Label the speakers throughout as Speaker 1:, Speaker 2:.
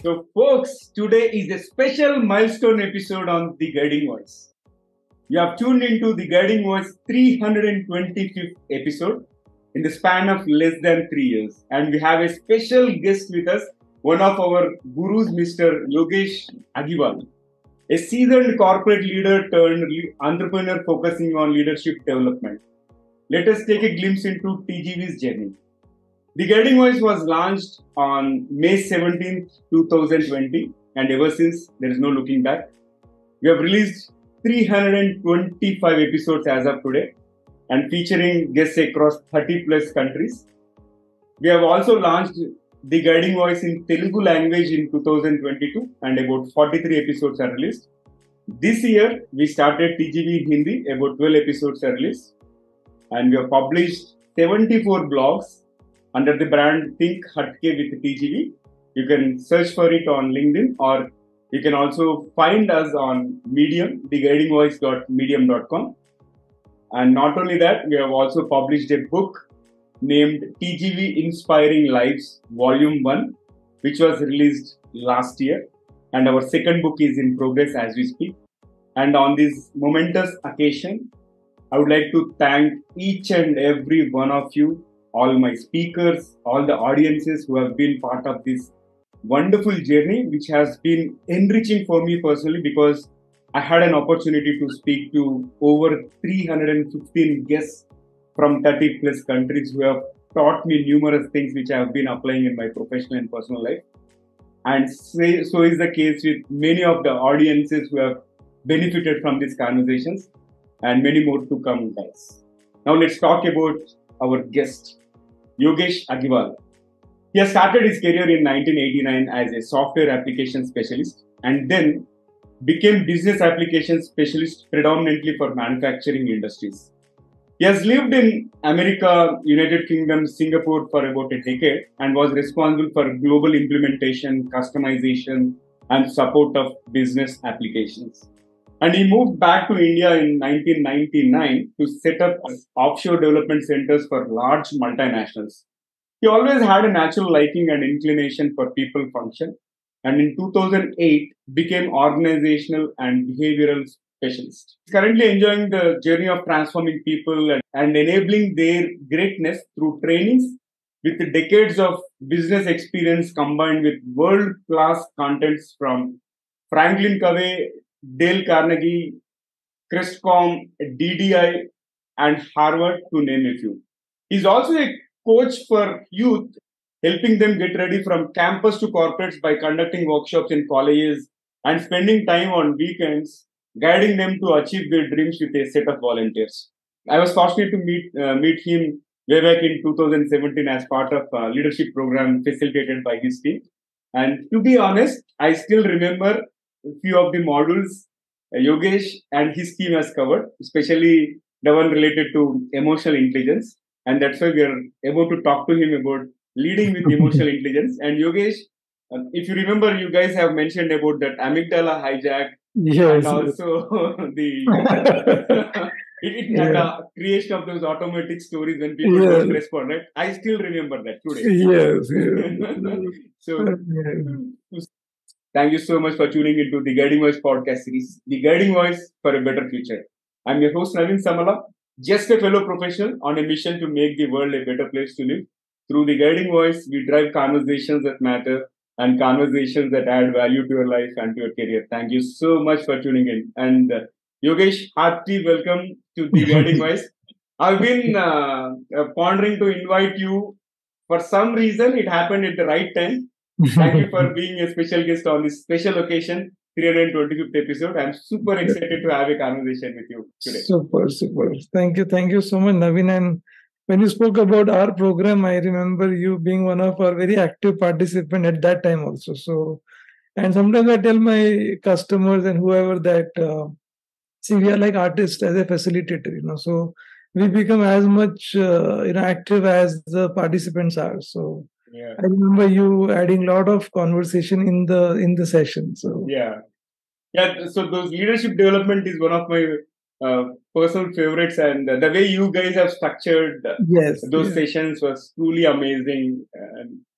Speaker 1: So, folks, today is a special milestone episode on The Guiding Voice. You have tuned into The Guiding Voice 325th episode in the span of less than 3 years. And we have a special guest with us, one of our gurus, Mr. Yogesh Agiwal, a seasoned corporate leader turned entrepreneur focusing on leadership development. Let us take a glimpse into TGV's journey. The Guiding Voice was launched on May 17th, 2020, and ever since, there is no looking back. We have released 325 episodes as of today and featuring guests across 30 plus countries. We have also launched The Guiding Voice in Telugu language in 2022 and about 43 episodes are released. This year, we started TGV in Hindi, about 12 episodes are released. And we have published 74 blogs under the brand Think Hatke with TGV. You can search for it on LinkedIn, or you can also find us on Medium, theguidingvoice.medium.com. And not only that, we have also published a book named TGV Inspiring Lives Volume 1, which was released last year. And our second book is in progress as we speak. And on this momentous occasion, I would like to thank each and every one of you, all my speakers, all the audiences who have been part of this wonderful journey, which has been enriching for me personally because I had an opportunity to speak to over 315 guests from 30 plus countries who have taught me numerous things which I have been applying in my professional and personal life. And so is the case with many of the audiences who have benefited from these conversations, and many more to come, guys. Now let's talk about our guest, Yogesh Agiwal. He has started his career in 1989 as a software application specialist and then became business application specialist predominantly for manufacturing industries. He has lived in America, United Kingdom, Singapore for about a decade and was responsible for global implementation, customization, and support of business applications. And he moved back to India in 1999 to set up offshore development centers for large multinationals. He always had a natural liking and inclination for people function, and in 2008 became organizational and behavioral specialist. He's currently enjoying the journey of transforming people and enabling their greatness through trainings with decades of business experience combined with world-class contents from Franklin Covey, Dale Carnegie, Crestcom, DDI, and Harvard, to name a few. He's also a coach for youth, helping them get ready from campus to corporates by conducting workshops in colleges and spending time on weekends, guiding them to achieve their dreams with a set of volunteers. I was fortunate to meet him way back in 2017 as part of a leadership program facilitated by his team. And to be honest, I still remember a few of the modules Yogesh and his team has covered, especially the one related to emotional intelligence. And that's why we are able to talk to him about leading with emotional intelligence. And Yogesh, if you remember, you guys have mentioned about that amygdala hijack
Speaker 2: Yes,
Speaker 1: and also the creation of those automatic stories when people don't respond, right? I still remember that today.
Speaker 2: yes.
Speaker 1: So, thank you so much for tuning into the Guiding Voice podcast series, The Guiding Voice for a Better Future. I'm your host, Naveen Samala, just a fellow professional on a mission to make the world a better place to live. Through The Guiding Voice, we drive conversations that matter and conversations that add value to your life and to your career. Thank you so much for tuning in. And Yogesh, hearty welcome to The Guiding Voice. I've been pondering to invite you. For some reason, it happened at the right time. Thank you for being a special guest on this special occasion, 325th episode. I'm super excited to have a conversation with you today.
Speaker 2: Super. Thank you so much, Naveen. And when you spoke about our program, I remember you being one of our very active participants at that time also. So, and sometimes I tell my customers and whoever that, see, we are like artists as a facilitator, so we become as much, active as the participants are. So,
Speaker 1: Yeah.
Speaker 2: I remember you adding a lot of conversation in the session. So
Speaker 1: Yeah. So those leadership development is one of my personal favorites, and the way you guys have structured those sessions was truly amazing.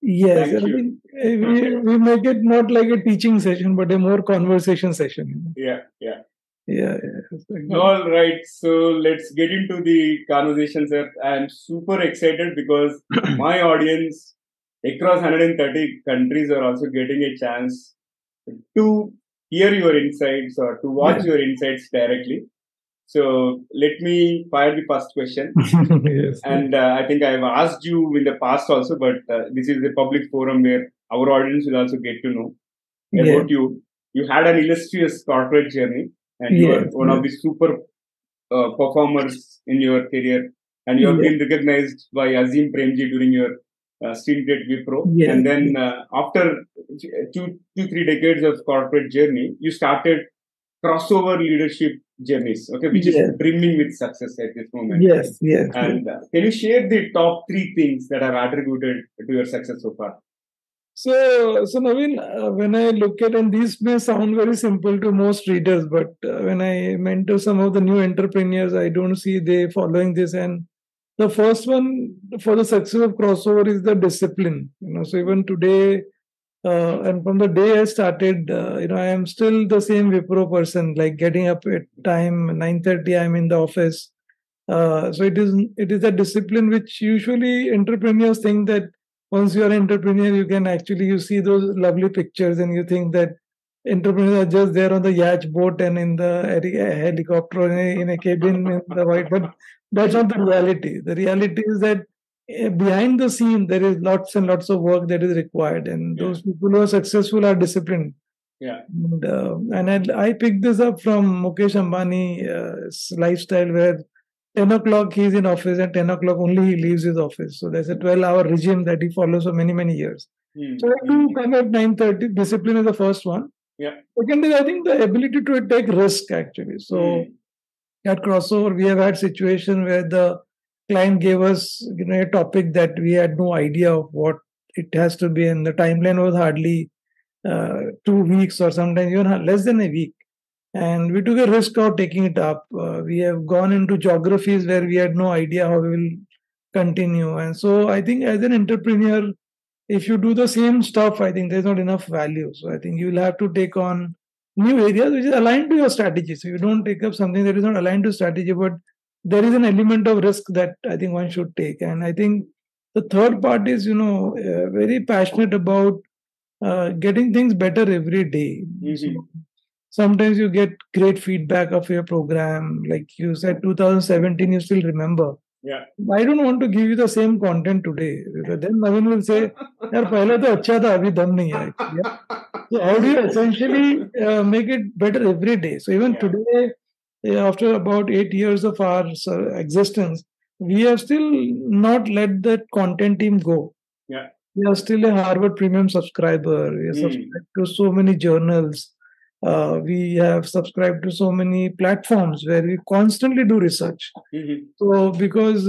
Speaker 2: Yes,
Speaker 1: Thank you.
Speaker 2: we make it not like a teaching session, but a more conversation session.
Speaker 1: Yeah, yeah.
Speaker 2: Yeah, exactly.
Speaker 1: All right, so let's get into the conversation, sir. I'm super excited because my audience across 130 countries are also getting a chance to hear your insights or to watch your insights directly. So let me fire the first question.
Speaker 2: Yes.
Speaker 1: And I think I've asked you in the past also, but this is a public forum where our audience will also get to know
Speaker 2: Yeah.
Speaker 1: about you. You had an illustrious corporate journey, and you are
Speaker 2: Yes,
Speaker 1: one of the super performers in your career, and you have
Speaker 2: Yeah.
Speaker 1: been recognized by Azim Premji during your stint at Wipro.
Speaker 2: Yeah.
Speaker 1: And then after two, 3 decades of corporate journey, you started crossover leadership journeys, okay, which is
Speaker 2: Yes.
Speaker 1: brimming with success at this moment.
Speaker 2: Yes, yes.
Speaker 1: And can you share the top 3 things that are attributed to your success so far?
Speaker 2: So Naveen, when I look at, and these may sound very simple to most readers, but when I mentor some of the new entrepreneurs, I don't see they following this. And the first one for the success of crossover is the discipline. So even today, and from the day I started, I am still the same Wipro person, like getting up at time 9:30. I'm in the office. So it is a discipline which usually entrepreneurs think that once you are an entrepreneur, you see those lovely pictures and you think that entrepreneurs are just there on the yacht boat and in the helicopter in a cabin in the white. But that's not the reality. The reality is that behind the scene there is lots and lots of work that is required, and
Speaker 1: Yeah.
Speaker 2: those people who are successful are disciplined.
Speaker 1: Yeah.
Speaker 2: And I picked this up from Mukesh Ambani's lifestyle, where 10 o'clock he's in office and 10 o'clock only he leaves his office. So there's a 12-hour regime that he follows for many, many years. So I do come at 9:30. Discipline is the first one.
Speaker 1: Yeah.
Speaker 2: Second is, I think, the ability to take risk, actually. So at Crossover, we have had situation where the client gave us a topic that we had no idea of what it has to be, and the timeline was hardly 2 weeks or sometimes even less than a week. And we took a risk of taking it up. We have gone into geographies where we had no idea how we will continue. And so I think as an entrepreneur, if you do the same stuff, I think there's not enough value. So I think you will have to take on new areas which is aligned to your strategy. So you don't take up something that is not aligned to strategy, but there is an element of risk that I think one should take. And I think the third part is, very passionate about getting things better every day. So sometimes you get great feedback of your program. Like you said, 2017, you still remember.
Speaker 1: Yeah.
Speaker 2: I don't want to give you the same content today. Then Navin will say, "Yaar, pehle to acha tha, abhi dam nahi hai." Yeah? So how do you essentially make it better every day? So even today, after about 8 years of our existence, we have still not let that content team go.
Speaker 1: Yeah.
Speaker 2: We are still a Harvard Premium subscriber. We are subscribed to so many journals. We have subscribed to so many platforms where we constantly do research. So, because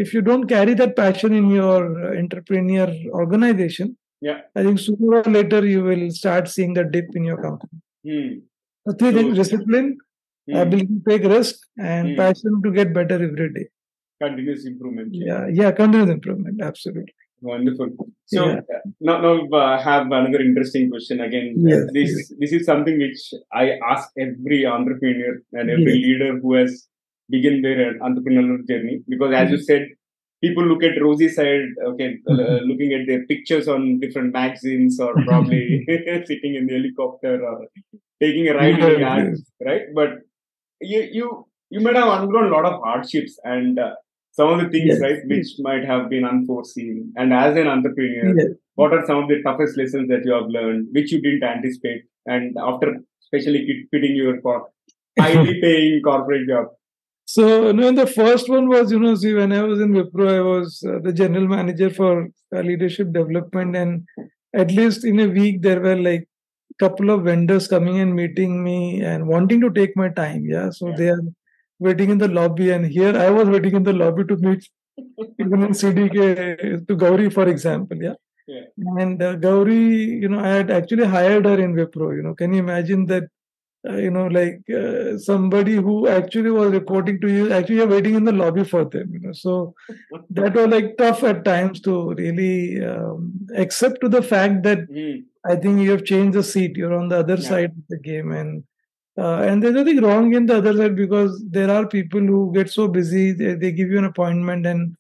Speaker 2: if you don't carry that passion in your entrepreneur organization, I think sooner or later you will start seeing the dip in your company. So 3 things: discipline, ability to take risk, and passion to get better every day.
Speaker 1: Continuous improvement.
Speaker 2: Yeah, continuous improvement. Absolutely.
Speaker 1: Wonderful. So now I have another interesting question again. This is something which I ask every entrepreneur and every leader who has begun their entrepreneurial journey, because as you said, people look at rosy side, looking at their pictures on different magazines or probably sitting in the helicopter or taking a ride in a yacht, right? But you might have undergone a lot of hardships and some of the things, right, which might have been unforeseen. And as an entrepreneur, what are some of the toughest lessons that you have learned, which you didn't anticipate, and after especially quitting your highly paying corporate job?
Speaker 2: So, the first one was, see, when I was in Wipro, I was the general manager for leadership development, and at least in a week there were like a couple of vendors coming and meeting me and wanting to take my time. They are waiting in the lobby, and here I was waiting in the lobby to meet even in CDK to Gauri, for example. And Gauri, I had actually hired her in Wipro. Can you imagine that somebody who actually was reporting to you, actually you're waiting in the lobby for them. So that was like tough at times to really accept to the fact that I think you have changed the seat. You're on the other side of the game, and there's nothing wrong in the other side, because there are people who get so busy, they give you an appointment and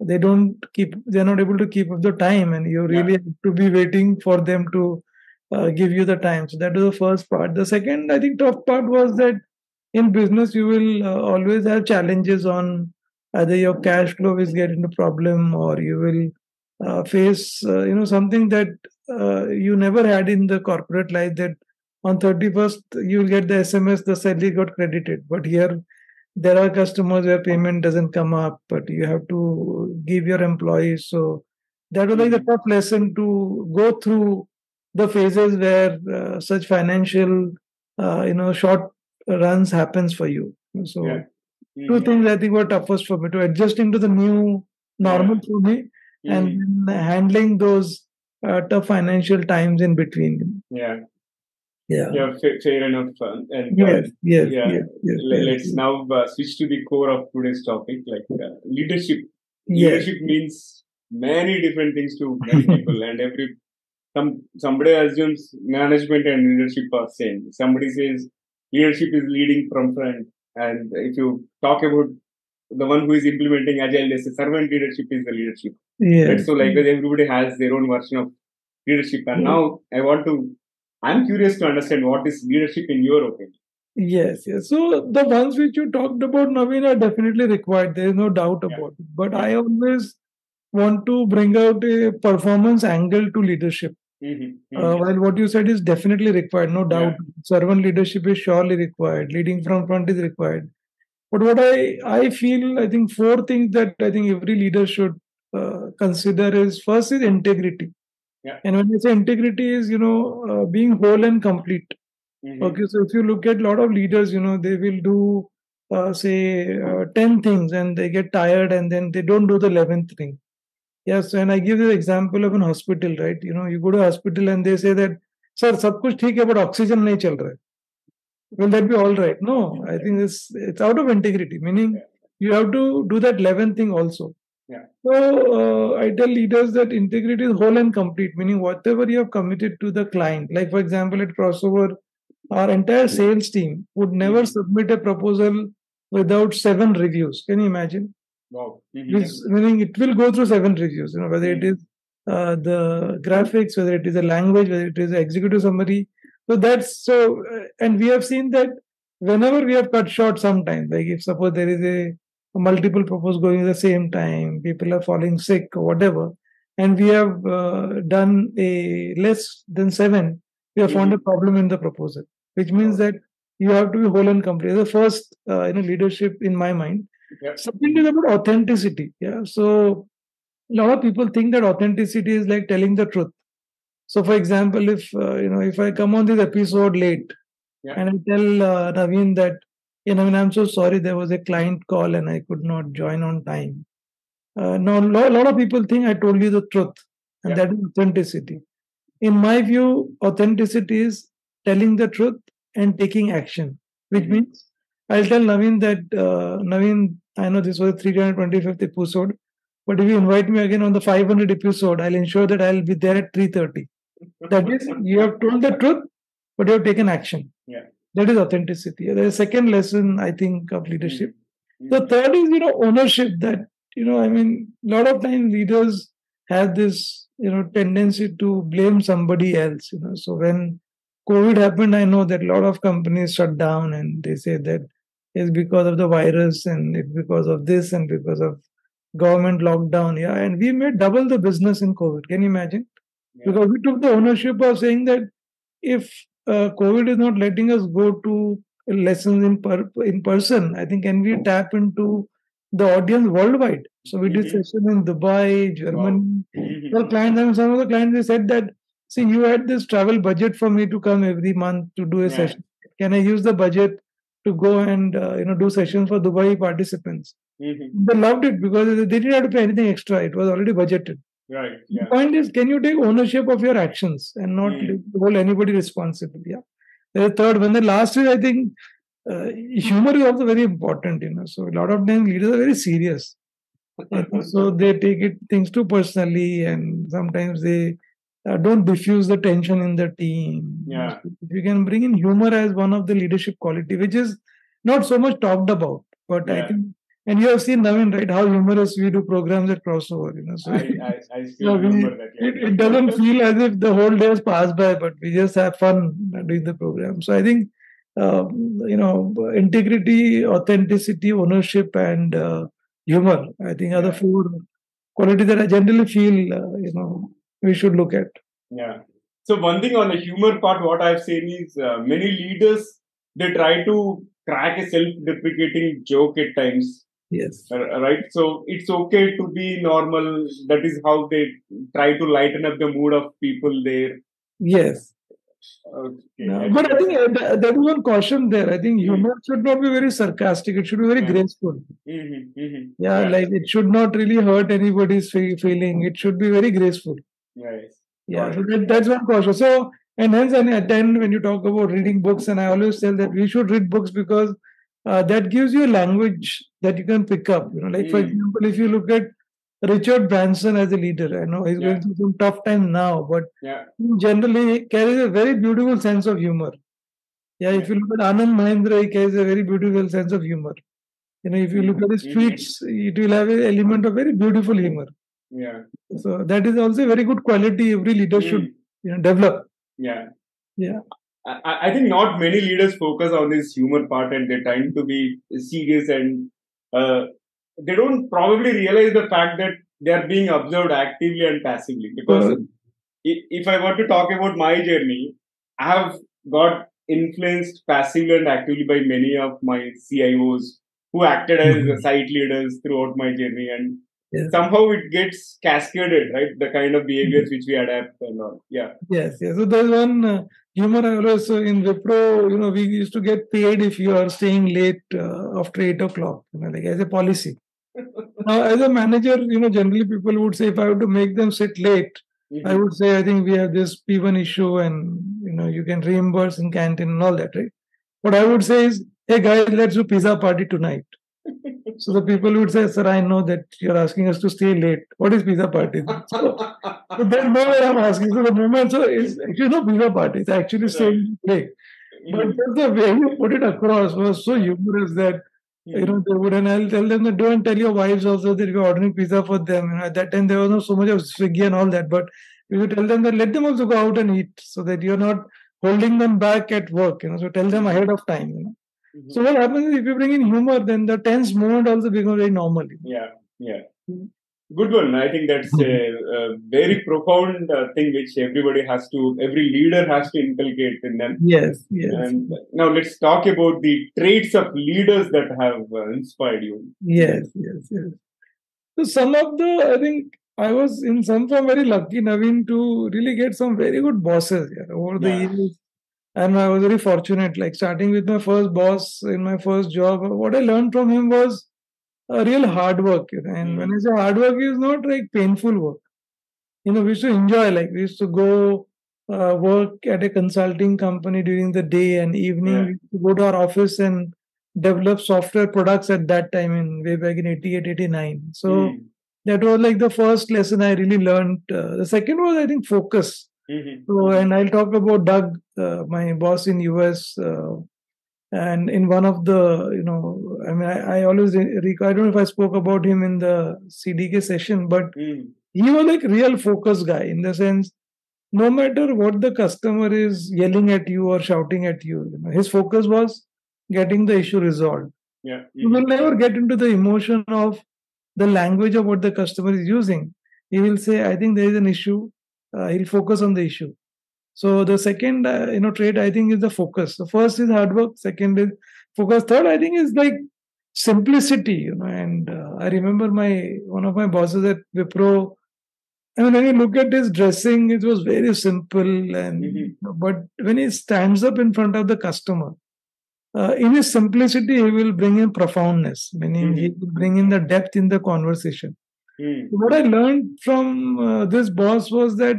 Speaker 2: they're not able to keep up the time, and you really have to be waiting for them to give you the time. So that was the first part. The second, I think, tough part was that in business you will always have challenges on either your cash flow is getting into problem, or you will face something that you never had in the corporate life, that on 31st you will get the SMS, the salary got credited. But here there are customers where payment doesn't come up, but you have to give your employees. So that was like a tough lesson to go through the phases where such financial short runs happens for you. So two things I think were toughest for me: to adjusting to the new normal for me, and then handling those tough financial times in between.
Speaker 1: Yeah.
Speaker 2: Yeah.
Speaker 1: Fair enough. And
Speaker 2: Yes.
Speaker 1: let's now switch to the core of today's topic, like leadership.
Speaker 2: Yes.
Speaker 1: Leadership means many different things to many people, and somebody assumes management and leadership are same. Somebody says leadership is leading from front, and if you talk about the one who is implementing agile, they say servant leadership is the leadership.
Speaker 2: Yes.
Speaker 1: Right? So like everybody has their own version of leadership, and now I'm curious to understand what is leadership in your opinion.
Speaker 2: Yes. So the ones which you talked about, Naveen, are definitely required. There is no doubt about it. But I always want to bring out a performance angle to leadership. While what you said is definitely required, no doubt. Servant leadership is surely required. Leading from front is required. But what I feel, I think 4 things that I think every leader should consider is: first is integrity. And when I say integrity is, being whole and complete. Okay, so if you look at a lot of leaders, they will do, 10 things and they get tired and then they don't do the 11th thing. Yes, and I give you the example of an hospital, right? You go to a hospital and they say that, sir, sab kuch theek hai, but oxygen nahi chal raha hai. Will that be all right? No, I think it's out of integrity, meaning you have to do that 11th thing also. So I tell leaders that integrity is whole and complete, meaning whatever you have committed to the client. Like for example, at Crossover, our entire sales team would never submit a proposal without 7 reviews. Can you imagine?
Speaker 1: Wow.
Speaker 2: Meaning it will go through 7 reviews, whether it is the graphics, whether it is a language, whether it is an executive summary. So and we have seen that whenever we have cut short sometimes, like if suppose there is a multiple proposals going at the same time, people are falling sick or whatever, and we have done a less than 7, we have found a problem in the proposal, which means that you have to be whole and complete. The first, leadership in my mind. Something is about authenticity. So a lot of people think that authenticity is like telling the truth. So, for example, if I come on this episode late and I tell Naveen that, I'm so sorry, there was a client call and I could not join on time. Now, a lot of people think I told you the truth, and that is authenticity. In my view, authenticity is telling the truth and taking action, which means I'll tell Naveen that, Naveen, I know this was the 325th episode, but if you invite me again on the 500th episode, I'll ensure that I'll be there at 3:30. That is, you have told the truth, but you have taken action. That is authenticity. The second lesson, I think, of leadership. The third is, ownership. That, a lot of times leaders have this, tendency to blame somebody else. So when COVID happened, I know that a lot of companies shut down and they say that it's because of the virus and it's because of this and because of government lockdown. And we made double the business in COVID. Can you imagine? Because we took the ownership of saying that if COVID is not letting us go to lessons in person, I think can we tap into the audience worldwide? So we did session in Dubai, Germany. Well, clients, and some of the clients, they said that, see, you had this travel budget for me to come every month to do a session. Can I use the budget to go and do sessions for Dubai participants? They loved it because they didn't have to pay anything extra. It was already budgeted.
Speaker 1: Right.
Speaker 2: The point is, can you take ownership of your actions and not hold anybody responsible? The third one. The last is, I think, humor is also very important. So a lot of times leaders are very serious. So they take things too personally, and sometimes they don't diffuse the tension in the team.
Speaker 1: Yeah.
Speaker 2: So if you can bring in humor as one of the leadership quality, which is not so much talked about, but I think, and you have seen, Naveen, right, how humorous we do programs at Crossover. So
Speaker 1: I still remember that. Yeah.
Speaker 2: it doesn't feel as if the whole day has passed by, but we just have fun doing the program. So I think, integrity, authenticity, ownership, and humor, I think, are the four qualities that I generally feel, we should look at.
Speaker 1: Yeah. So one thing on the humor part, what I've seen is many leaders, they try to crack a self-deprecating joke at times.
Speaker 2: Yes.
Speaker 1: Right. So it's okay to be normal. That is how they try to lighten up the mood of people there.
Speaker 2: Yes.
Speaker 1: Okay.
Speaker 2: No, but I think there is one caution there. I think humor should not be very sarcastic. It should be very graceful. Yeah, like it should not really hurt anybody's feeling. It should be very graceful.
Speaker 1: Yes.
Speaker 2: Yeah, so that's one caution. So, and hence, I attend when you talk about reading books, and I always tell that we should read books because that gives you a language that you can pick up. Like for example, if you look at Richard Branson as a leader, I know he's going through some tough time now, but generally he carries a very beautiful sense of humor. Yeah, if you look at Anand Mahindra, he carries a very beautiful sense of humor. If you look at his tweets, it will have an element of very beautiful humor.
Speaker 1: Yeah.
Speaker 2: So that is also a very good quality every leader should develop.
Speaker 1: Yeah.
Speaker 2: Yeah.
Speaker 1: I think not many leaders focus on this humor part, and they're trying to be serious, and they don't probably realize the fact that they are being observed actively and passively. Because if I were to talk about my journey, I have got influenced passively and actively by many of my CIOs who acted as site leaders throughout my journey, and somehow it gets cascaded, right? The kind of behaviors which we adapt and all. Yeah.
Speaker 2: Yes. So there's one humor I always in Wipro. We used to get paid if you are staying late after 8 o'clock. Like as a policy. Now, as a manager, generally people would say if I were to make them sit late, I would say I think we have this P1 issue, and you can reimburse in canteen and all that, right? What I would say is, hey guys, let's do pizza party tonight. So the people would say, sir, I know that you're asking us to stay late. What is pizza party? So they know what I'm asking. So the moment, so it's actually no pizza party. It's actually staying late. But just the way you put it across was so humorous that, they would, and I'll tell them that don't tell your wives also that you're ordering pizza for them. At that time, there was not so much of Swiggy and all that. But you would tell them that let them also go out and eat so that you're not holding them back at work. So tell them ahead of time. So what happens is if you bring in humor, then the tense moment also becomes very normal.
Speaker 1: Yeah. Good one. I think that's a very profound thing which every leader has to inculcate in them.
Speaker 2: Yes.
Speaker 1: And now let's talk about the traits of leaders that have inspired you.
Speaker 2: Yes. So some of I think I was in some form very lucky, Naveen, to really get some very good bosses over the years. And I was very fortunate, like starting with my first boss in my first job. What I learned from him was a real hard work. And when I say hard work, it's not like painful work. We used to enjoy, like we used to go work at a consulting company during the day, and evening we used to go to our office and develop software products at that time way back in 88, 89. So that was like the first lesson I really learned. The second was, I think, focus. So, and I'll talk about Doug, my boss in US, and in one of the, I always recall, I don't know if I spoke about him in the CDK session, but he was like real focus guy in the sense, no matter what the customer is yelling at you or shouting at you, his focus was getting the issue resolved. He will never get into the emotion of the language of what the customer is using. He will say, I think there is an issue. He'll focus on the issue. So the second, trait, I think, is the focus. The first is hard work. Second is focus. Third, I think, is like simplicity. And I remember one of my bosses at Wipro. When you look at his dressing, it was very simple. And but when he stands up in front of the customer, in his simplicity, he will bring in profoundness. Meaning, he will bring in the depth in the conversation. What I learned from this boss was that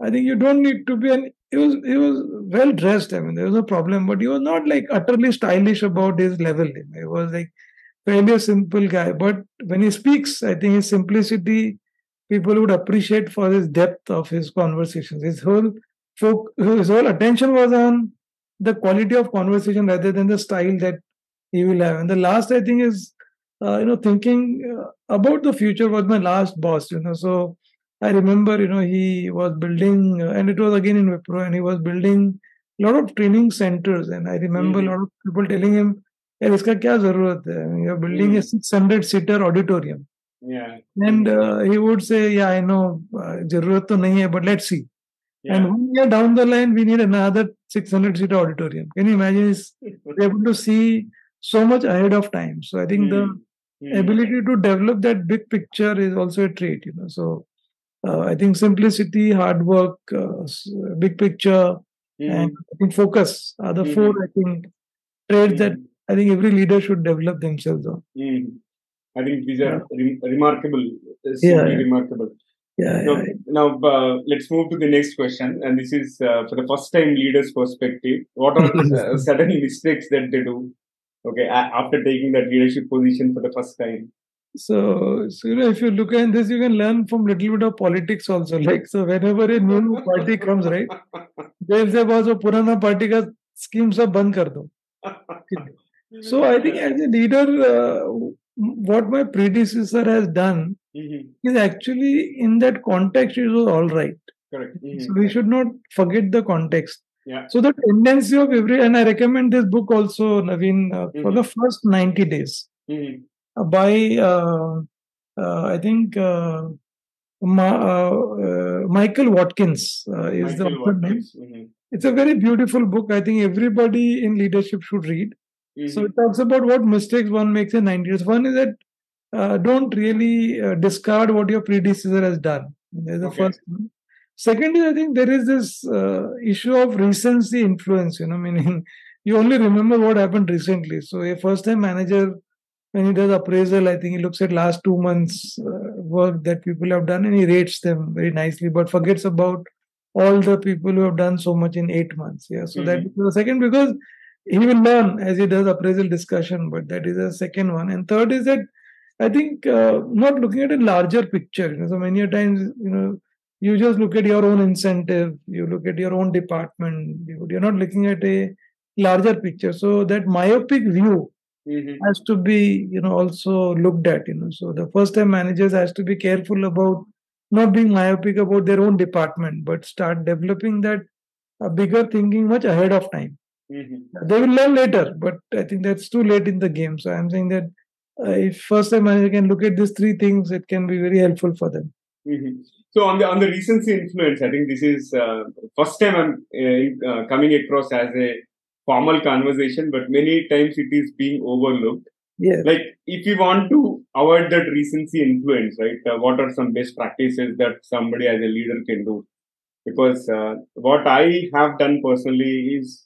Speaker 2: I think you don't need to be he was well dressed. I mean, there was no problem, but he was not like utterly stylish about his level. He was like fairly a simple guy. But when he speaks, I think his simplicity, people would appreciate for his depth of his conversations. His whole attention was on the quality of conversation rather than the style that he will have. And the last, I think, is thinking about the future was my last boss. So I remember, he was building, and it was again in Wipro, and he was building a lot of training centers. And I remember a lot of people telling him, "Yaar, iska kya zarurat hai? I mean, you're building a 600-seater auditorium."
Speaker 1: Yeah.
Speaker 2: And he would say, "Yeah, I know, zarurat to nahi hai, but let's see." And
Speaker 1: Yeah.
Speaker 2: 1 year down the line, we need another 600-seater auditorium. Can you imagine? He's able to see so much ahead of time. So I think the ability to develop that big picture is also a trait. So I think simplicity, hard work, big picture, and I think focus are the four, I think, traits that I think every leader should develop themselves on.
Speaker 1: I think these are remarkable,
Speaker 2: Yeah.
Speaker 1: remarkable.
Speaker 2: Yeah.
Speaker 1: Now, let's move to the next question. And this is for the first time leaders' perspective. What are certain mistakes that they do? Okay, after taking that leadership position for the first time.
Speaker 2: So if you look at this, you can learn from little bit of politics also. Like, so whenever a new party comes, right, they'll say, "Boss, wo purana party ka scheme sab band kar do." So I think as a leader, what my predecessor has done is actually in that context it was all right.
Speaker 1: Correct.
Speaker 2: So we should not forget the context.
Speaker 1: Yeah.
Speaker 2: So the tendency of and I recommend this book also, Naveen, for the first 90 days by I think Michael Watkins is the author name. It's a very beautiful book. I think everybody in leadership should read. So it talks about what mistakes one makes in 90 days. One is that don't really discard what your predecessor has done. There's the first one. Second is, I think there is this issue of recency influence, meaning you only remember what happened recently. So a first-time manager, when he does appraisal, I think he looks at last 2 months work that people have done and he rates them very nicely, but forgets about all the people who have done so much in 8 months. Yeah, so that is the second, because he will learn as he does appraisal discussion, but that is the second one. And third is that I think not looking at a larger picture. So many a times, you just look at your own incentive, you look at your own department, you're not looking at a larger picture. So that myopic view has to be, also looked at. So the first-time managers has to be careful about not being myopic about their own department, but start developing that bigger thinking much ahead of time. They will learn later, but I think that's too late in the game. So I'm saying that if first-time manager can look at these three things, it can be very helpful for them.
Speaker 1: So on the recency influence, I think this is first time I'm coming across as a formal conversation, but many times it is being overlooked.
Speaker 2: Yeah.
Speaker 1: Like if you want to avoid that recency influence, right? What are some best practices that somebody as a leader can do? Because what I have done personally is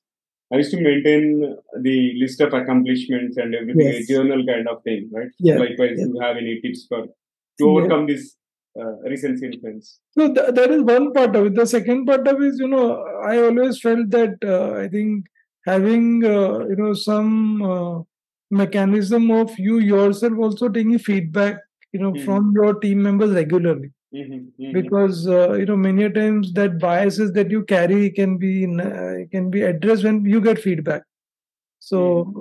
Speaker 1: I used to maintain the list of accomplishments and everything, a journal kind of thing, right?
Speaker 2: Yeah.
Speaker 1: Likewise, do you have any tips to overcome this recency influence?
Speaker 2: So that is one part of it. The second part of it is, I always felt that I think having, some mechanism of you yourself also taking feedback, from your team members regularly. Because, many times that biases that you carry can be addressed when you get feedback. So,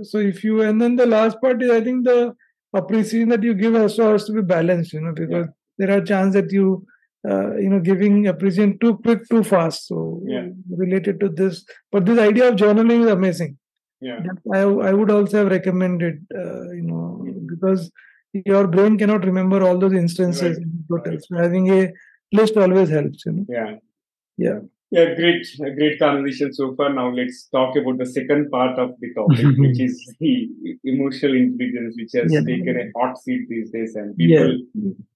Speaker 2: so if you, and then the last part is, I think the appreciation that you give also has to be balanced, because there are chances that you, giving appreciation too quick, too fast. So related to this, but this idea of journaling is amazing.
Speaker 1: Yeah.
Speaker 2: I would also have recommended, because your brain cannot remember all those instances in total. So having a list always helps,
Speaker 1: Yeah, great conversation so far. Now let's talk about the second part of the topic, which is the emotional intelligence, which has taken a hot seat these days, and people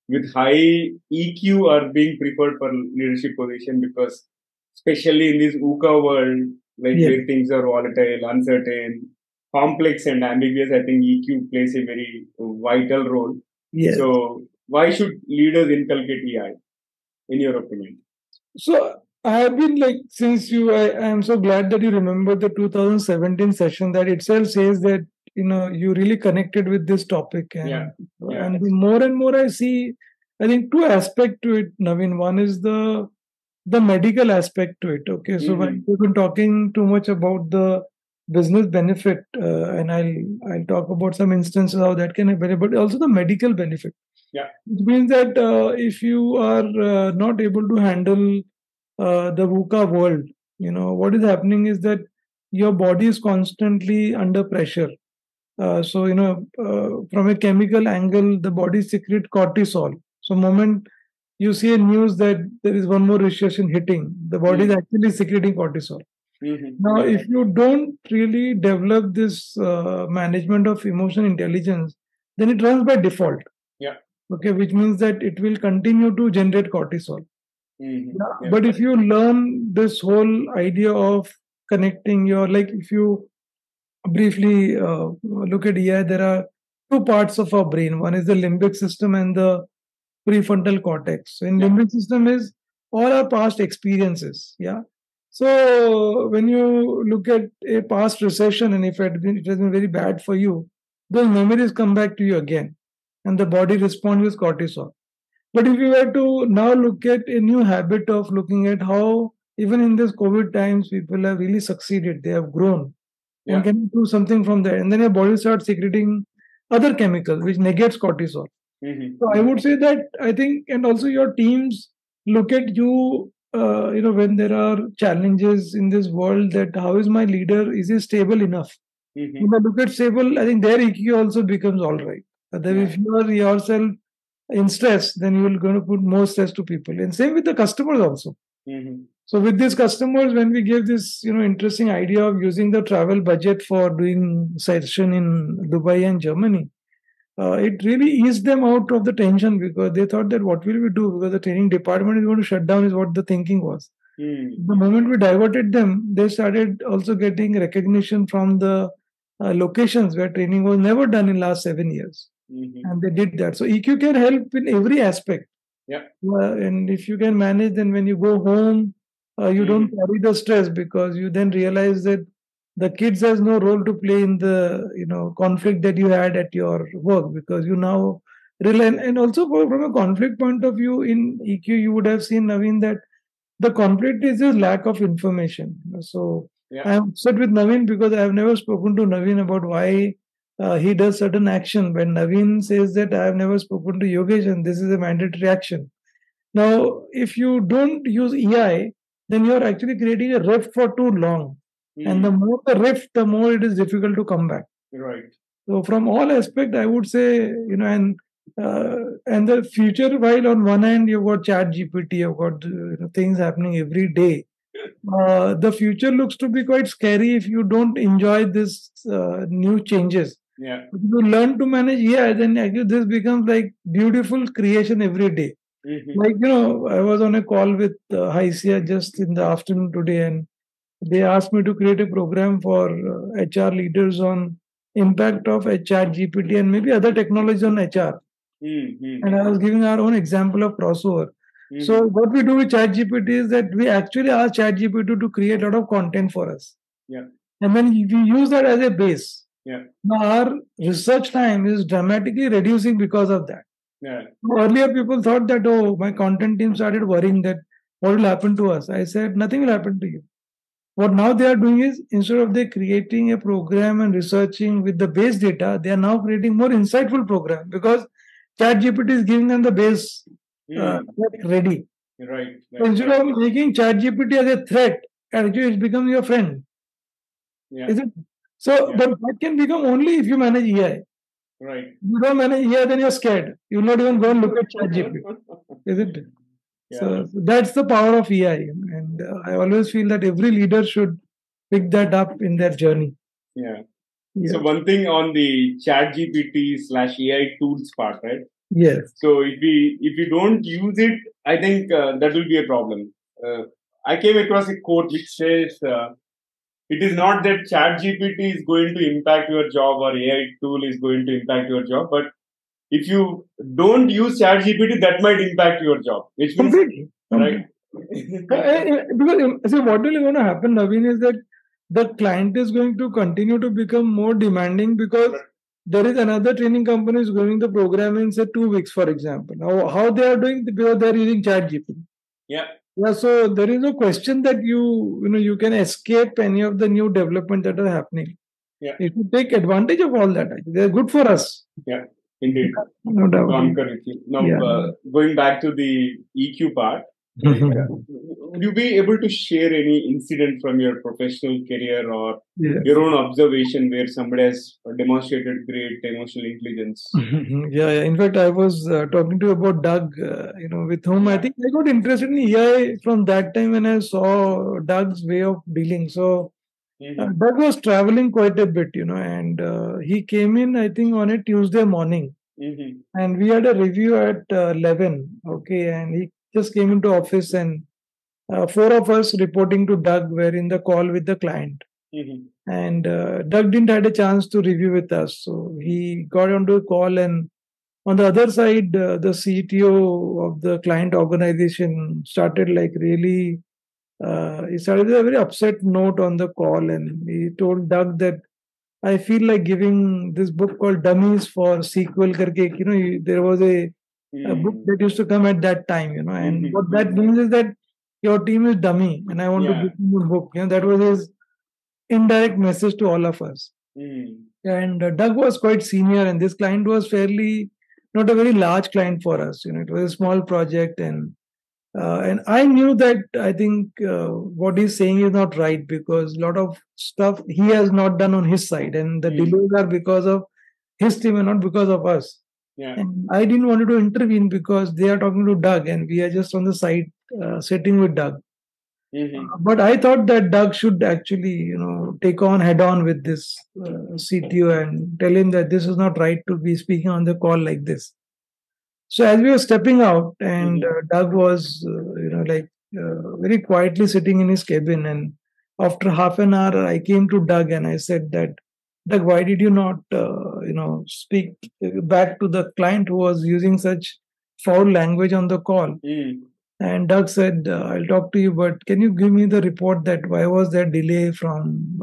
Speaker 1: with high EQ are being preferred for leadership position because, especially in this VUCA world, where things are volatile, uncertain, complex, and ambiguous, I think EQ plays a very vital role. So, why should leaders inculcate EI, in your opinion?
Speaker 2: So I have been like, since I am so glad that you remember the 2017 session. That itself says that you really connected with this topic,
Speaker 1: Yeah.
Speaker 2: and the more and more I see, I think two aspects to it, Naveen. One is the medical aspect to it. Okay, so when we've been talking too much about the business benefit, and I'll talk about some instances how that can happen, but also the medical benefit.
Speaker 1: Yeah.
Speaker 2: Which means that if you are not able to handle the VUCA world, what is happening is that your body is constantly under pressure. From a chemical angle, the body secretes cortisol. So, moment you see a news that there is one more recession hitting, the body is actually secreting cortisol. Now, if you don't really develop this management of emotional intelligence, then it runs by default.
Speaker 1: Yeah.
Speaker 2: Okay, which means that it will continue to generate cortisol.
Speaker 1: Yeah.
Speaker 2: But if you learn this whole idea of connecting if you briefly look at EI, there are two parts of our brain. One is the limbic system and the prefrontal cortex. So in limbic system is all our past experiences. Yeah. So when you look at a past recession and if it has been very bad for you, those memories come back to you again, and the body responds with cortisol. But if you were to now look at a new habit of looking at how even in this COVID times people have really succeeded, they have grown and can do something from there, and then your body starts secreting other chemicals which negates cortisol. So I would say that I think, and also your teams look at you, when there are challenges in this world, that how is my leader? Is he stable enough? When I look at stable, I think their EQ also becomes all right. That if you are yourself in stress, then you will going to put more stress to people. And same with the customers also. So with these customers, when we gave this, interesting idea of using the travel budget for doing session in Dubai and Germany, it really eased them out of the tension, because they thought that what will we do, because the training department is going to shut down is what the thinking was. The moment we diverted them, they started also getting recognition from the locations where training was never done in last 7 years. And they did that. So EQ can help in every aspect. And if you can manage, then when you go home, you don't carry the stress, because you then realize that the kids has no role to play in the conflict that you had at your work, because you now rely. And also from a conflict point of view in EQ, you would have seen, Naveen, that the conflict is a lack of information. So I'm upset with Naveen because I have never spoken to Naveen about why he does certain action. When Naveen says that I have never spoken to Yogesh and this is a mandatory action. Now, if you don't use EI, then you're actually creating a rift for too long. And the more the rift, the more it is difficult to come back.
Speaker 1: Right.
Speaker 2: So from all aspect, I would say, and the future, while on one hand you've got Chat GPT, you've got things happening every day. The future looks to be quite scary if you don't enjoy this new changes.
Speaker 1: Yeah.
Speaker 2: If you learn to manage AI, then actually this becomes like beautiful creation every day. Like, I was on a call with Haisia just in the afternoon today, and they asked me to create a program for HR leaders on impact of Chat GPT and maybe other technologies on HR. And I was giving our own example of crossover. So what we do with Chat GPT is that we actually ask Chat GPT to create a lot of content for us. And then we use that as a base. Now our research time is dramatically reducing because of that. Earlier people thought that, oh, my content team started worrying that what will happen to us. I said, nothing will happen to you. What now they are doing is, instead of they creating a program and researching with the base data, they are now creating more insightful program, because ChatGPT is giving them the base ready.
Speaker 1: Right.
Speaker 2: So instead of making ChatGPT as a threat, actually it becomes your friend. Is it? So, but that can become only if you manage AI.
Speaker 1: Right.
Speaker 2: If you don't manage AI, then you're scared. You'll not even go and look at ChatGPT. Isn't it? So that's the power of AI, and I always feel that every leader should pick that up in their journey.
Speaker 1: So one thing on the ChatGPT/AI tools part, right?
Speaker 2: Yes.
Speaker 1: So if we don't use it, I think that will be a problem. I came across a quote which says, "It is not that ChatGPT is going to impact your job or AI tool is going to impact your job, but if you don't use ChatGPT, that might impact your job." Which means,
Speaker 2: Completely.
Speaker 1: right?
Speaker 2: Because see, what will going to happen, Naveen, is that the client is going to continue to become more demanding because there is another training company is going the program in say 2 weeks, for example. Now, how they are doing because they are using ChatGPT.
Speaker 1: Yeah.
Speaker 2: Yeah, so there is no question that you can escape any of the new development that are happening.
Speaker 1: Yeah.
Speaker 2: If you take advantage of all that, they're good for us.
Speaker 1: Yeah, indeed.
Speaker 2: No doubt.
Speaker 1: Concur with you. Now, going back to the EQ part, would you be able to share any incident from your professional career or your own observation where somebody has demonstrated great emotional intelligence?
Speaker 2: Yeah. In fact, I was talking to you about Doug, with whom I think I got interested in AI from that time when I saw Doug's way of dealing. So Doug was traveling quite a bit, and he came in, I think, on a Tuesday morning. And we had a review at 11. Okay. And he just came into office and four of us reporting to Doug were in the call with the client. And Doug didn't had a chance to review with us. So he got onto a call, and on the other side, the CTO of the client organization started like really, he started with a very upset note on the call, and he told Doug that I feel like giving this book called Dummies for SQL karke, there was a book that used to come at that time, and what that means is that your team is dummy and I want to give you a book. That was his indirect message to all of us. And Doug was quite senior, and this client was fairly not a very large client for us. It was a small project, and I knew that I think what he's saying is not right because a lot of stuff he has not done on his side, and the delays are because of his team and not because of us. And I didn't want to intervene because they are talking to Doug, and we are just on the side sitting with Doug. But I thought that Doug should actually, take on head on with this CTO and tell him that this is not right to be speaking on the call like this. So as we were stepping out, and Doug was, very quietly sitting in his cabin. And after half an hour, I came to Doug and I said that, Doug, why did you not, speak back to the client who was using such foul language on the call? And Doug said, I'll talk to you, but can you give me the report that why was there delay from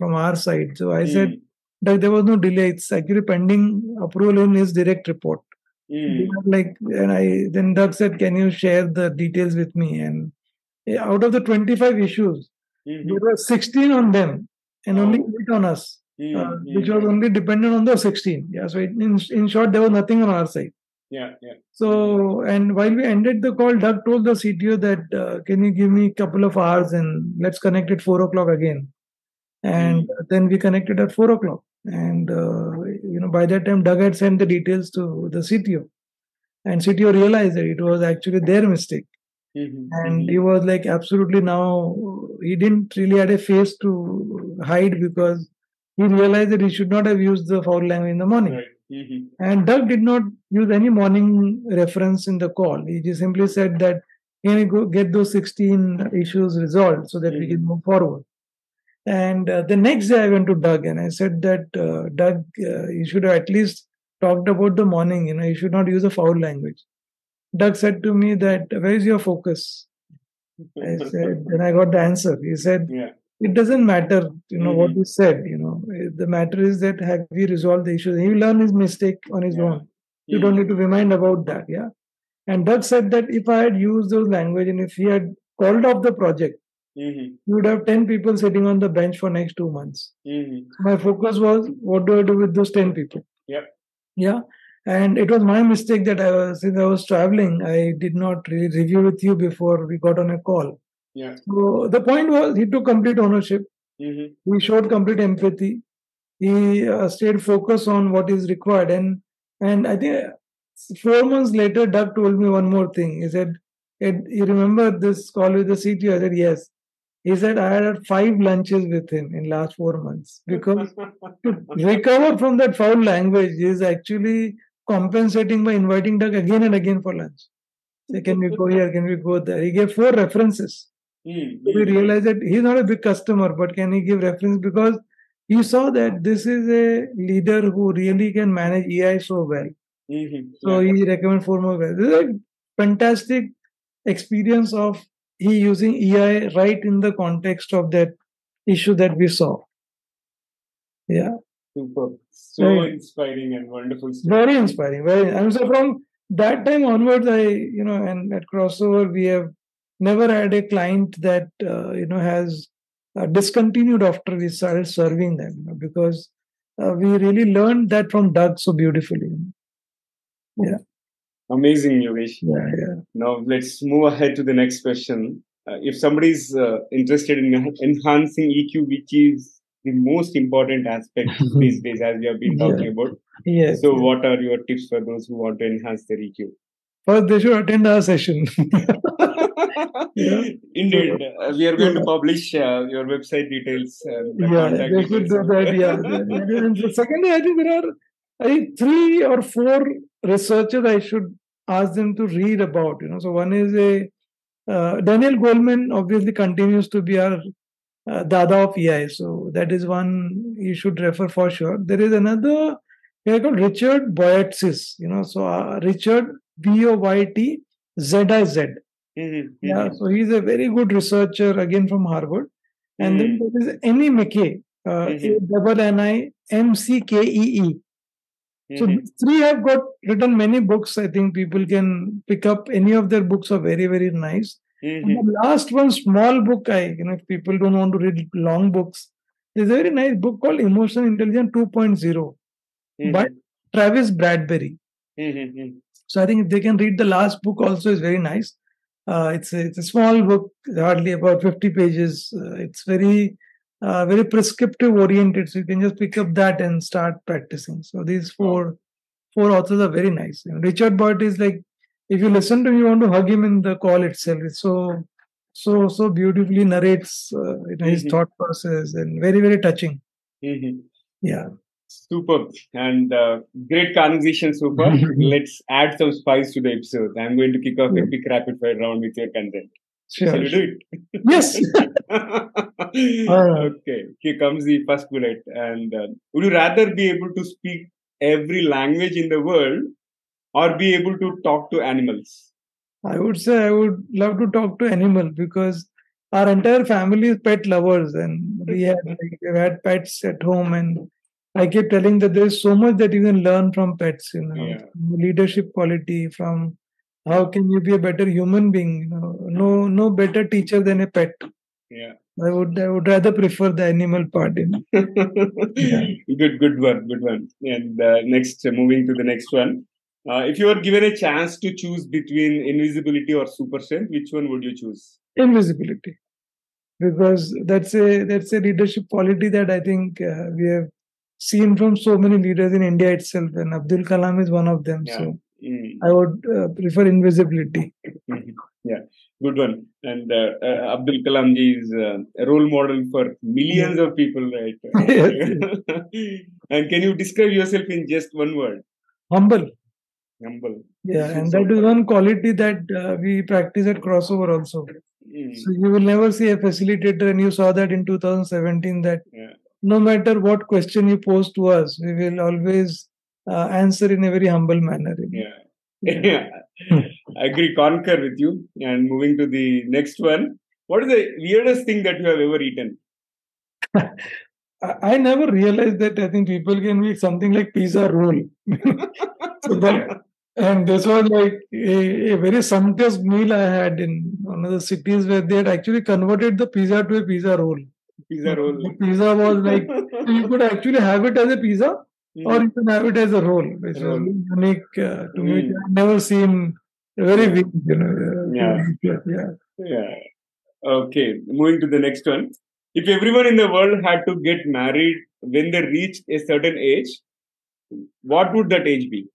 Speaker 2: our side? So I said, Doug, there was no delay. It's actually pending approval in his direct report. Then Doug said, can you share the details with me? And out of the 25 issues, there were 16 on them and only 8 on us, which was only dependent on the 16. Yeah. So in short, there was nothing on our side.
Speaker 1: Yeah.
Speaker 2: So, and while we ended the call, Doug told the CTO that, can you give me a couple of hours and let's connect at 4 o'clock again. And then we connected at 4 o'clock. And, by that time, Doug had sent the details to the CTO. And CTO realized that it was actually their mistake. And he was like, absolutely now, he didn't really had a face to hide because he realized that he should not have used the foul language in the morning.
Speaker 1: Right.
Speaker 2: And Doug did not use any morning reference in the call. He just simply said that, can we go get those 16 issues resolved so that we can move forward? And the next day I went to Doug and I said that, Doug, you should have at least talked about the morning, you should not use a foul language. Doug said to me that, where is your focus? I said, and I got the answer. He said, it doesn't matter, what you said, the matter is that have we resolved the issue? He will learn his mistake on his own. You don't need to remind about that. Yeah. And Doug said that if I had used those language and if he had called off the project, you would have 10 people sitting on the bench for next 2 months. My focus was, what do I do with those 10 people? Yeah. And it was my mistake that since I was traveling, I did not really review with you before we got on a call. So the point was, he took complete ownership. He showed complete empathy. He stayed focused on what is required. And I think 4 months later, Doug told me one more thing. He said, you remember this call with the CTO? I said, yes. He said, I had 5 lunches with him in last 4 months because to recover from that foul language is actually compensating by inviting Doug again and again for lunch. Say, can we go here? Can we go there? He gave 4 references. We realized that he's not a big customer, but can he give reference? Because he saw that this is a leader who really can manage AI so well. So he recommended 4 more guys. This is a fantastic experience of he using EI right in the context of that issue that we saw. Yeah.
Speaker 1: Super. So
Speaker 2: Right.
Speaker 1: inspiring and wonderful story.
Speaker 2: Very inspiring. Very. And so from that time onwards, and at Crossover, we have never had a client that has discontinued after we started serving them, because we really learned that from Doug so beautifully. Yeah.
Speaker 1: Amazing, Yogesh.
Speaker 2: Yeah. Yeah.
Speaker 1: Now let's move ahead to the next question. If somebody is interested in enhancing EQ, which is the most important aspect these days, as we have been talking about.
Speaker 2: Yes.
Speaker 1: So, what are your tips for those who want to enhance their EQ?
Speaker 2: First, they should attend our session. Yeah.
Speaker 1: Indeed, we are going to publish your website details. The contact
Speaker 2: they should
Speaker 1: details.
Speaker 2: do that. Yeah. And secondly, I think there are 3 or 4 researchers I should ask them to read about. So one is Daniel Goleman. Obviously, continues to be our Dada of EI. So that is one you should refer for sure. There is another guy called Richard Boyatzis. So Richard Boytziz. Yeah, so he's a very good researcher, again from Harvard. And then there is Annie McKay, ANNIMCKEE. So these 3 have written many books. I think people can pick up any of their books, are very, very nice. And the last one, small book, if people don't want to read long books, there's a very nice book called Emotional Intelligence 2.0 by Travis Bradbury. So I think if they can read the last book also, is very nice. It's a small book, hardly about 50 pages. It's very prescriptive oriented, so you can just pick up that and start practicing. So these four authors are very nice. Richard Boyd is like, if you listen to him, you want to hug him in the call itself. It's so beautifully narrates his thought process, and very, very touching. Yeah.
Speaker 1: Superb. And great conversation so far. Let's add some spice to the episode. I'm going to kick off a big rapid fire round with your consent.
Speaker 2: Sure.
Speaker 1: Shall we do it?
Speaker 2: Yes.
Speaker 1: Okay. Here comes the first bullet. And would you rather be able to speak every language in the world or be able to talk to animals?
Speaker 2: I would say I would love to talk to animal, because our entire family is pet lovers, and we've had pets at home, and I keep telling that there is so much that you can learn from pets, leadership quality, from how can you be a better human being, no better teacher than a pet.
Speaker 1: Yeah.
Speaker 2: I would rather prefer the animal part.
Speaker 1: Yeah. Good one. And next, moving to the next one. If you were given a chance to choose between invisibility or super strength, which one would you choose?
Speaker 2: Invisibility, because that's a leadership quality that I think we have seen from so many leaders in India itself, and Abdul Kalam is one of them. Yeah. So I would prefer invisibility.
Speaker 1: Yeah, good one. And Abdul Kalam ji is a role model for millions of people, right? And can you describe yourself in just one word?
Speaker 2: Humble.
Speaker 1: Yeah,
Speaker 2: and that is one quality that we practice at Crossover also. So you will never see a facilitator, and you saw that in 2017, that no matter what question you pose to us, we will always answer in a very humble manner.
Speaker 1: Yeah. I agree, concur with you. And moving to the next one, what is the weirdest thing that you have ever eaten?
Speaker 2: I never realized that I think people can make something like pizza roll. And this was like a very sumptuous meal I had in one of the cities where they had actually converted the pizza to a pizza roll. The pizza was like, you could actually have it as a pizza, or you can have it as a roll, which was unique to me. I've never seen very big,
Speaker 1: Yeah. Okay, moving to the next one. If everyone in the world had to get married when they reached a certain age, what would that age be?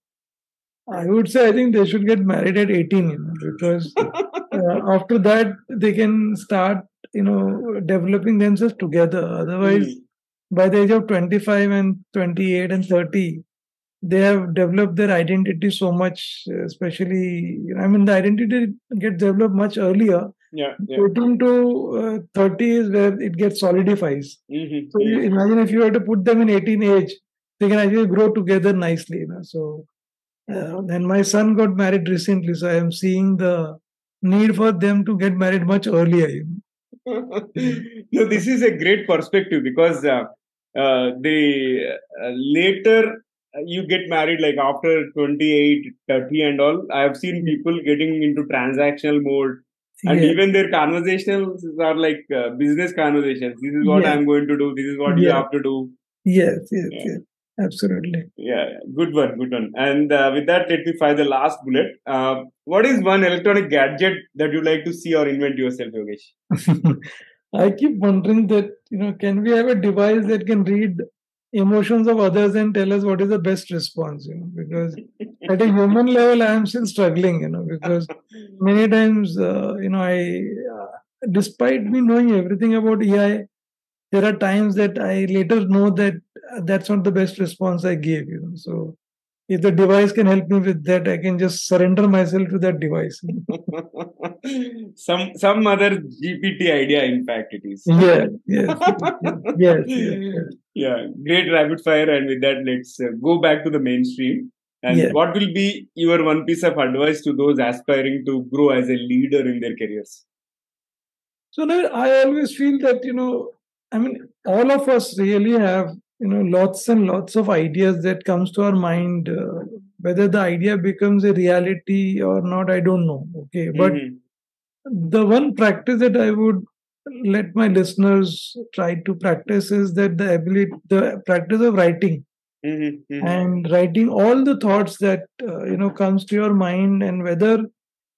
Speaker 2: I would say I think they should get married at 18, because after that they can start, developing themselves together. Otherwise, by the age of 25 and 28 and 30, they have developed their identity so much, especially, the identity gets developed much earlier. 18 to 30 is where it gets solidifies. So imagine if you were to put them in 18 age, they can actually grow together nicely. So, and my son got married recently, so I am seeing the need for them to get married much earlier.
Speaker 1: No, this is a great perspective because the later you get married, like after 28, 30 and all, I have seen people getting into transactional mode, and
Speaker 2: Yeah,
Speaker 1: even their conversations are like business conversations. This is what
Speaker 2: yeah,
Speaker 1: I'm going to do. This is what you
Speaker 2: yeah,
Speaker 1: have to do.
Speaker 2: yes, yes,
Speaker 1: Yeah.
Speaker 2: yes, absolutely.
Speaker 1: Yeah, good one, good one. And with that, let me find the last bullet. What is one electronic gadget that you like to see or invent yourself, Yogesh?
Speaker 2: I keep wondering that, can we have a device that can read emotions of others and tell us what is the best response, because at a human level, I am still struggling, because many times, despite me knowing everything about AI, there are times that I later know that that's not the best response I gave, So if the device can help me with that, I can just surrender myself to that device.
Speaker 1: Some other GPT idea, in fact, it is.
Speaker 2: Yeah, yes, yes, yes, yes,
Speaker 1: Yeah, great rapid fire. And with that, let's go back to the mainstream. And
Speaker 2: yeah.
Speaker 1: what will be your one piece of advice to those aspiring to grow as a leader in their careers?
Speaker 2: So now I always feel that, all of us really have, lots and lots of ideas that comes to our mind. Whether the idea becomes a reality or not, I don't know. Okay. But
Speaker 1: Mm-hmm.
Speaker 2: the one practice that I would let my listeners try to practice is that the practice of writing,
Speaker 1: Mm-hmm. Mm-hmm.
Speaker 2: and writing all the thoughts that, comes to your mind, and whether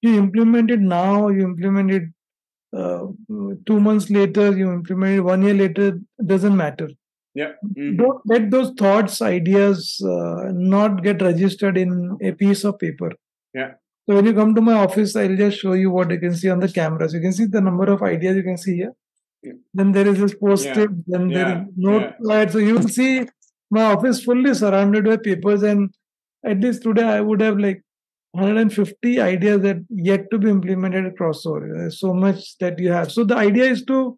Speaker 2: you implement it now, you implement it uh, 2 months later, you implement it 1 year later, doesn't matter.
Speaker 1: Yeah. Mm-hmm.
Speaker 2: Don't let those thoughts, ideas not get registered in a piece of paper.
Speaker 1: Yeah.
Speaker 2: So when you come to my office, I'll just show you what you can see on the cameras. You can see the number of ideas you can see here. Then there is this
Speaker 1: Yeah.
Speaker 2: post-it, then there is
Speaker 1: Yeah. Yeah.
Speaker 2: notepad. So you will see my office fully surrounded by papers, and at least today I would have like 150 ideas that yet to be implemented across. So there's so much that you have. So the idea is to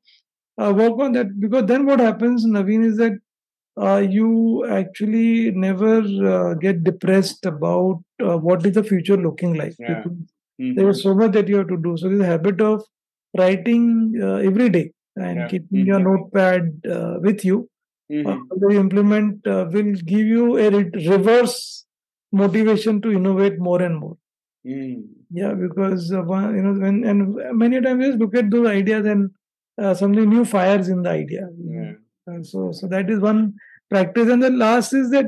Speaker 2: work on that, because then what happens, Naveen, is that you actually never get depressed about what is the future looking like,
Speaker 1: Yeah.
Speaker 2: because there
Speaker 1: Mm-hmm.
Speaker 2: is so much that you have to do. So this habit of writing every day and
Speaker 1: Yeah.
Speaker 2: keeping your
Speaker 1: Mm-hmm.
Speaker 2: notepad with you,
Speaker 1: Mm-hmm.
Speaker 2: the implement will give you a reverse motivation to innovate more and more.
Speaker 1: Mm.
Speaker 2: Yeah, because when and many times just look at those ideas, and something new fires in the idea.
Speaker 1: Yeah.
Speaker 2: So that is one practice, and the last is that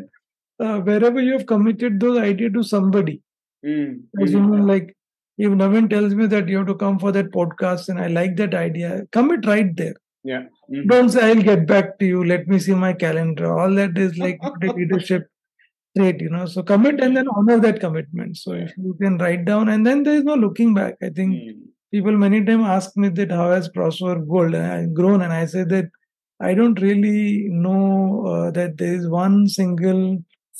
Speaker 2: wherever you have committed those ideas to somebody,
Speaker 1: Mm-hmm.
Speaker 2: assuming like if Navin tells me that you have to come for that podcast and I like that idea, commit right there.
Speaker 1: Yeah. Mm-hmm.
Speaker 2: Don't say I'll get back to you. Let me see my calendar. All that is like not a leadership trait. So commit and then honor that commitment. So
Speaker 1: Yeah.
Speaker 2: if you can write down, and then there is no looking back. I think
Speaker 1: Mm.
Speaker 2: people many times ask me that how has Prosper grown, and I say that I don't really know that there is one single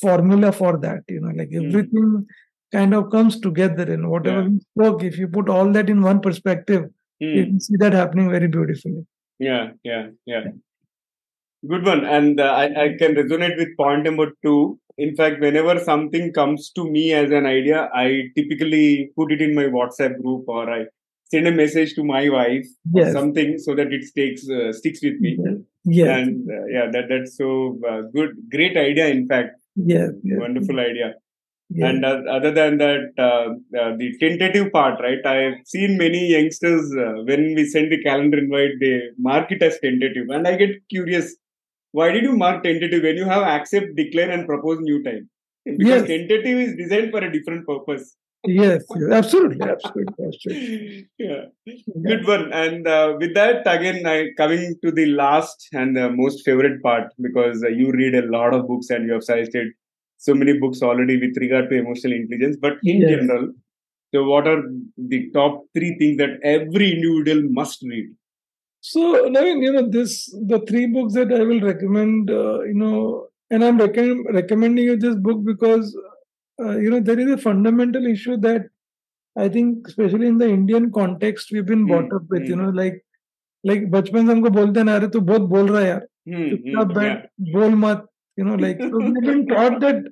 Speaker 2: formula for that. Like
Speaker 1: Mm.
Speaker 2: everything kind of comes together, and whatever
Speaker 1: Yeah.
Speaker 2: we spoke, if you put all that in one perspective, you
Speaker 1: Mm.
Speaker 2: can see that happening very beautifully.
Speaker 1: Yeah. Yeah. Yeah. Good one. And I can resonate with point number two. In fact, whenever something comes to me as an idea, I typically put it in my WhatsApp group, or I send a message to my wife or
Speaker 2: Yes.
Speaker 1: something so that it sticks with me.
Speaker 2: Yes. Yes.
Speaker 1: And yeah, that's so good. Great idea, in fact.
Speaker 2: Yes. Yes.
Speaker 1: Wonderful idea.
Speaker 2: Yes.
Speaker 1: And other than that, the tentative part, right? I've seen many youngsters when we send the calendar invite, they mark it as tentative, and I get curious. Why did you mark tentative when you have accept, declare, and propose new time? Because
Speaker 2: Yes.
Speaker 1: tentative is designed for a different purpose.
Speaker 2: Yes. Yes. Absolutely. Absolutely. Absolutely.
Speaker 1: Yeah,
Speaker 2: Yeah.
Speaker 1: good one. And with that, again, I coming to the last and the most favorite part, because you read a lot of books and you have suggested so many books already with regard to emotional intelligence. But in
Speaker 2: Yes.
Speaker 1: general, so what are the top three things that every individual must read?
Speaker 2: So, Naveen, the three books that I will recommend, and I'm recommending you this book because, there is a fundamental issue that I think, especially in the Indian context, we've been brought up with,
Speaker 1: Hmm.
Speaker 2: like बचपन से हमको बोलते ना अरे तू बहुत बोल रहा है यार,
Speaker 1: Hmm.
Speaker 2: चुपचाप बैठ,
Speaker 1: Yeah.
Speaker 2: बोल मत, like so we've been taught that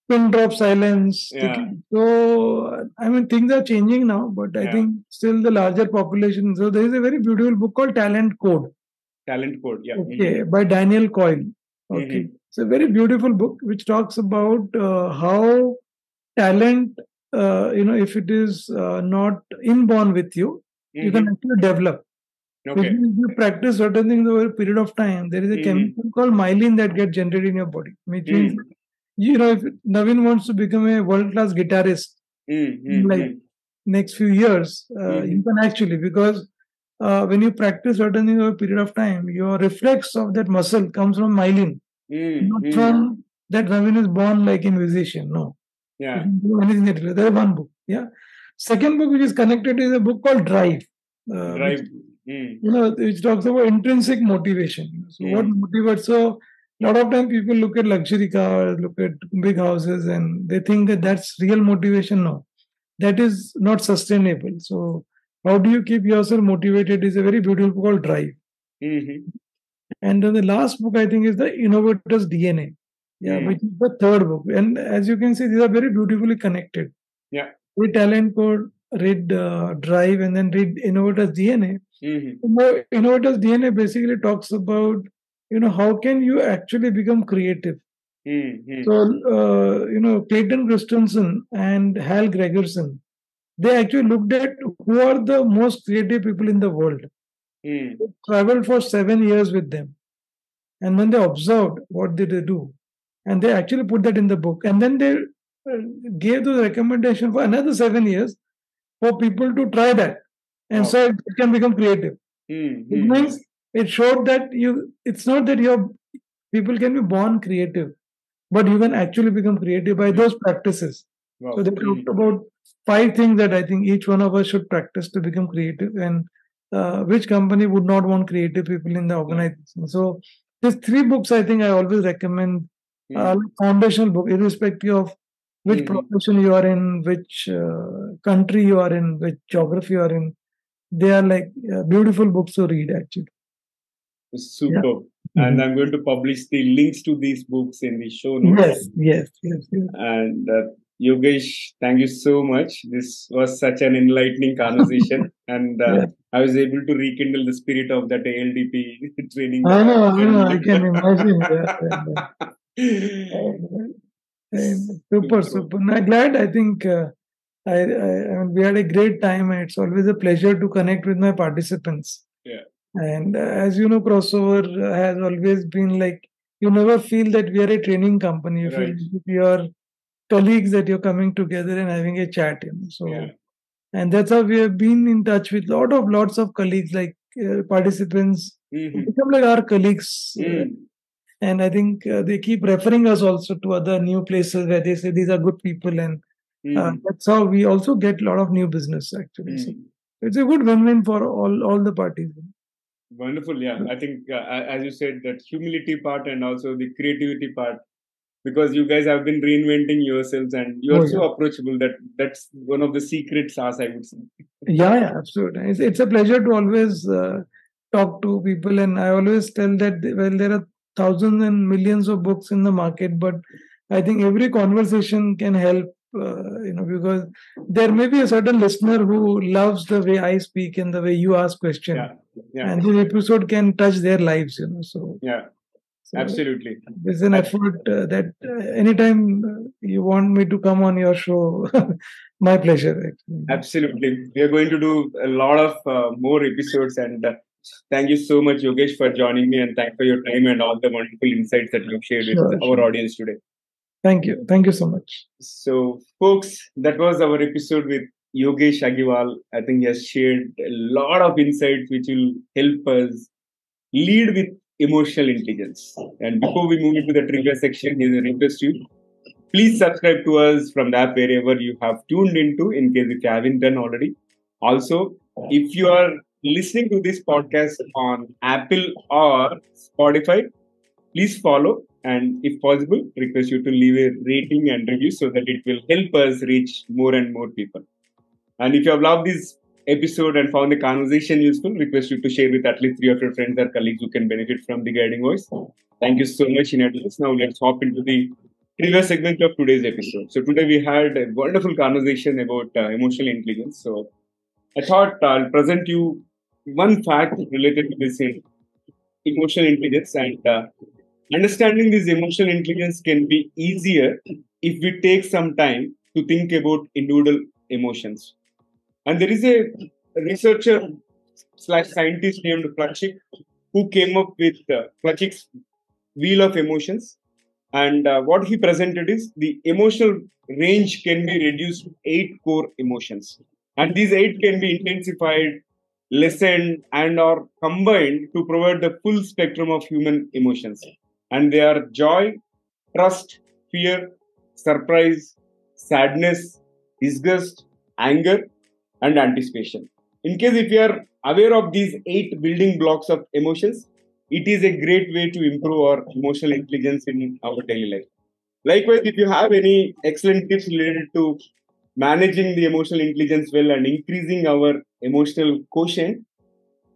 Speaker 2: pin drop silence.
Speaker 1: Yeah.
Speaker 2: So, I mean, things are changing now, but I
Speaker 1: Yeah.
Speaker 2: think still the larger population. So, there is a very beautiful book called Talent Code.
Speaker 1: Talent Code. Yeah.
Speaker 2: Okay, by Daniel Coyle. Okay, it's a very beautiful book which talks about how talent, if it is not inborn with you, you can actually develop. Which
Speaker 1: Okay.
Speaker 2: means you practice certain things over a period of time. There is a chemical called myelin that gets generated in your body. Which means, if Naveen wants to become a world-class guitarist, like next few years, you can actually, because when you practice certain things over a period of time, your reflex of that muscle comes from myelin, not from that Naveen is born like a musician. No.
Speaker 1: Yeah.
Speaker 2: You can do anything that there is one book. Yeah. Second book which is connected is a book called Drive.
Speaker 1: Drive.
Speaker 2: Which talks about intrinsic motivation. So what motivates? So a lot of time people look at luxury cars, look at big houses, and they think that that's real motivation. No, that is not sustainable. So how do you keep yourself motivated? Is a very beautiful book called Drive. And then the last book I think is the Innovator's DNA. Yeah, which is the third book. And as you can see, these are very beautifully connected.
Speaker 1: Yeah.
Speaker 2: Read Talent Code, read Drive, and then read Innovator's DNA. Innovator's DNA basically talks about, how can you actually become creative? So, Clayton Christensen and Hal Gregerson, they actually looked at who are the most creative people in the world. They traveled for 7 years with them. And when they observed what did they do, and they actually put that in the book, and then they gave the recommendation for another 7 years for people to try that, and so it can become creative. It means it showed that it's not that your people can be born creative, but you can actually become creative by those practices.
Speaker 1: Wow.
Speaker 2: So they talked about 5 things that I think each one of us should practice to become creative, and which company would not want creative people in the organization. So these 3 books I think I always recommend, foundational book, irrespective of which profession you are in, which country you are in, which geography you are in. They are like beautiful books to read actually.
Speaker 1: Super. And I'm going to publish the links to these books in the show notes.
Speaker 2: Yes.
Speaker 1: And Yogesh, thank you so much. This was such an enlightening conversation. And I was able to rekindle the spirit of that ALDP training.
Speaker 2: I know, I can imagine. Super. I'm glad. I think we had a great time, and it's always a pleasure to connect with my participants.
Speaker 1: Yeah.
Speaker 2: And as you know, Crossover has always been like, you never feel that we are a training company. You feel with your colleagues that you're coming together and having a chat. So, and that's how we have been in touch with lots of colleagues, like participants who become like our colleagues. And I think they keep referring us also to other new places where they say these are good people, and that's how we also get a lot of new business actually. So it's a good win-win for all the parties.
Speaker 1: Wonderful. Yeah. I think, as you said, that humility part and also the creativity part, because you guys have been reinventing yourselves and you are so approachable, that's one of the secret sauce, I would say.
Speaker 2: Yeah, absolutely. It's a pleasure to always talk to people. And I always tell that, well, there are thousands and millions of books in the market, but I think every conversation can help, because there may be a certain listener who loves the way I speak and the way you ask questions. And this episode can touch their lives, So
Speaker 1: absolutely.
Speaker 2: There's an effort that anytime you want me to come on your show, my pleasure. Actually.
Speaker 1: Absolutely. We are going to do a lot of more episodes, and thank you so much, Yogesh, for joining me, and thanks for your time and all the wonderful insights that you've shared with our audience today.
Speaker 2: Thank you. Thank you so much.
Speaker 1: So, folks, that was our episode with Yogesh Agiwal. I think he has shared a lot of insights which will help us lead with emotional intelligence. And before we move into the trigger section, here's a request to you. Please subscribe to us from the app wherever you have tuned into, in case if you haven't done already. Also, if you are listening to this podcast on Apple or Spotify, please follow, and if possible, request you to leave a rating and review so that it will help us reach more and more people. And if you have loved this episode and found the conversation useful, request you to share with at least 3 of your friends or colleagues who can benefit from the guiding voice. Thank you so much in advance. Now let's hop into the previous segment of today's episode. So today we had a wonderful conversation about emotional intelligence. So I thought I'll present you one fact related to this emotional intelligence, and understanding this emotional intelligence can be easier if we take some time to think about individual emotions. And there is a researcher slash scientist named Plutchik who came up with Plutchik's wheel of emotions. And what he presented is the emotional range can be reduced to eight core emotions. And these eight can be intensified, lessened, and or combined to provide the full spectrum of human emotions. And they are joy, trust, fear, surprise, sadness, disgust, anger, and anticipation. In case if you are aware of these eight building blocks of emotions, it is a great way to improve our emotional intelligence in our daily life. Likewise, if you have any excellent tips related to managing the emotional intelligence well and increasing our emotional quotient,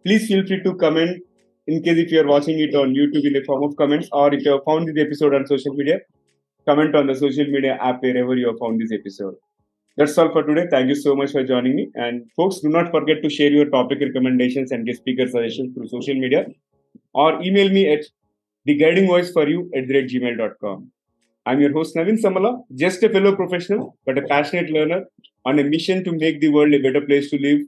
Speaker 1: please feel free to comment. In case if you are watching it on YouTube in the form of comments, or if you have found this episode on social media, comment on the social media app wherever you have found this episode. That's all for today. Thank you so much for joining me. And folks, do not forget to share your topic recommendations and guest speaker suggestions through social media or email me at theguidingvoiceforyou@gmail.com. I'm your host Navin Samala, just a fellow professional but a passionate learner on a mission to make the world a better place to live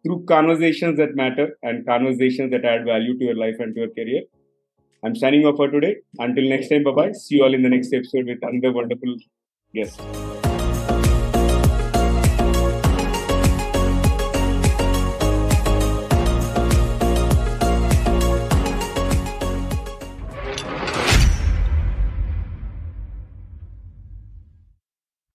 Speaker 1: through conversations that matter and conversations that add value to your life and to your career. I'm signing off for today. Until next time, bye bye. See you all in the next episode with another wonderful guest.